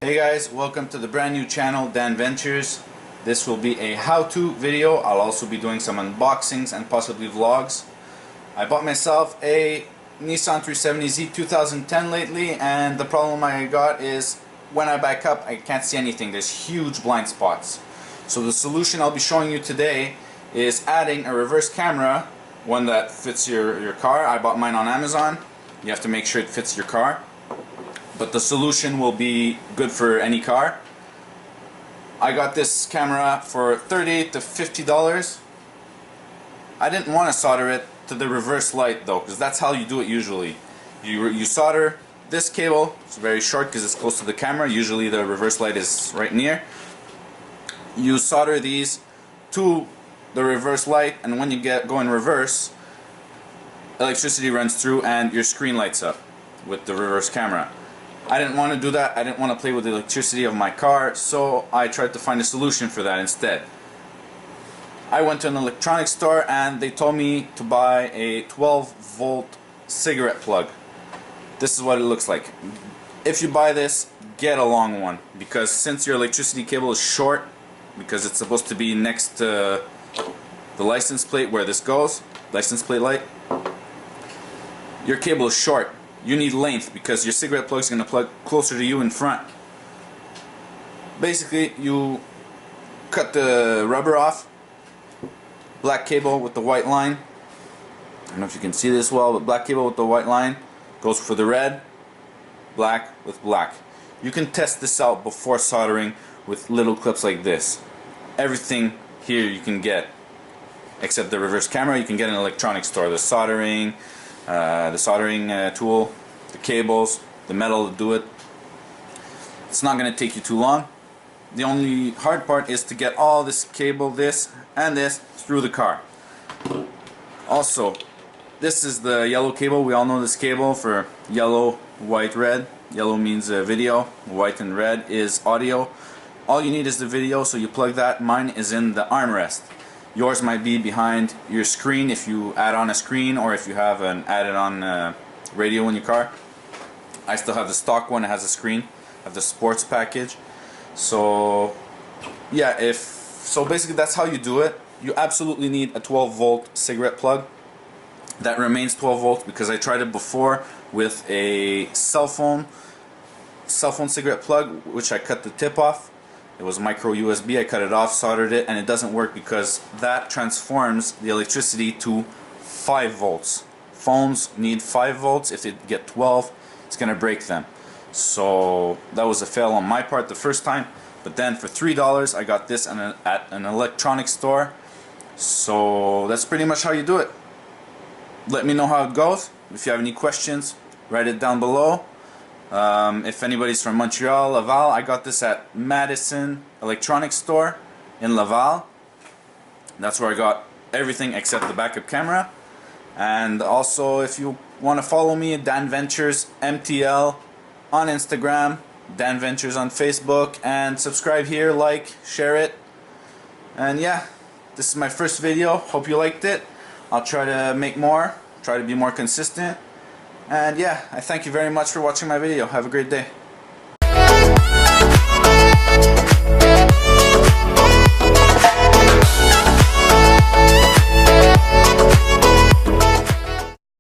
Hey guys, welcome to the brand new channel, Dan Ventures. This will be a how-to video. I'll also be doing some unboxings and possibly vlogs. I bought myself a Nissan 370Z 2010 lately, and the problem I got is when I back up I can't see anything. There's huge blind spots. So the solution I'll be showing you today is adding a reverse camera, one that fits your car. I bought mine on Amazon. You have to make sure it fits your car. But the solution will be good for any car. I got this camera for $38 to $50. I didn't want to solder it to the reverse light though, because that's how you do it usually. You solder this cable. It's very short because it's close to the camera. Usually the reverse light is right near. You solder these to the reverse light, and when you go in reverse, electricity runs through and your screen lights up with the reverse camera. I didn't want to do that. I didn't want to play with the electricity of my car, so I tried to find a solution for that instead. I went to an electronics store and they told me to buy a 12-volt cigarette plug. This is what it looks like. If you buy this, get a long one, because since your electricity cable is short, because it's supposed to be next to the license plate where this goes, license plate light, your cable is short. You need length because your cigarette plug is going to plug closer to you in front. Basically, you cut the rubber off, black cable with the white line. I don't know if you can see this well, but black cable with the white line goes for the red, black with black. You can test this out before soldering with little clips like this. Everything here you can get, except the reverse camera, you can get in an electronics store. The soldering tool, the cables, the metal to do it. It's not going to take you too long. The only hard part is to get all this cable, this and this, through the car. Also, this is the yellow cable. We all know this cable for yellow, white, red. Yellow means video, white and red is audio. All you need is the video, so you plug that. Mine is in the armrest. Yours might be behind your screen if you add on a screen, or if you have an added on radio in your car. I still have the stock one that has a screen. I have the sports package. So yeah, basically that's how you do it. You absolutely need a 12-volt cigarette plug that remains 12 volts, because I tried it before with a cell phone cigarette plug, which I cut the tip off. It was micro USB. I cut it off, soldered it, and it doesn't work because that transforms the electricity to 5 volts. Phones need 5 volts. If they get 12, it's going to break them. So that was a fail on my part the first time. But then for $3 I got this at an electronics store. So that's pretty much how you do it. Let me know how it goes. If you have any questions, write it down below. If anybody's from Montreal, Laval, I got this at Madison Electronics Store in Laval. That's where I got everything except the backup camera. And also, if you want to follow me, Dan Ventures MTL on Instagram, Dan Ventures on Facebook, and subscribe here, like, share it. And yeah, this is my first video. Hope you liked it. I'll try to make more, try to be more consistent. And yeah, I thank you very much for watching my video. Have a great day.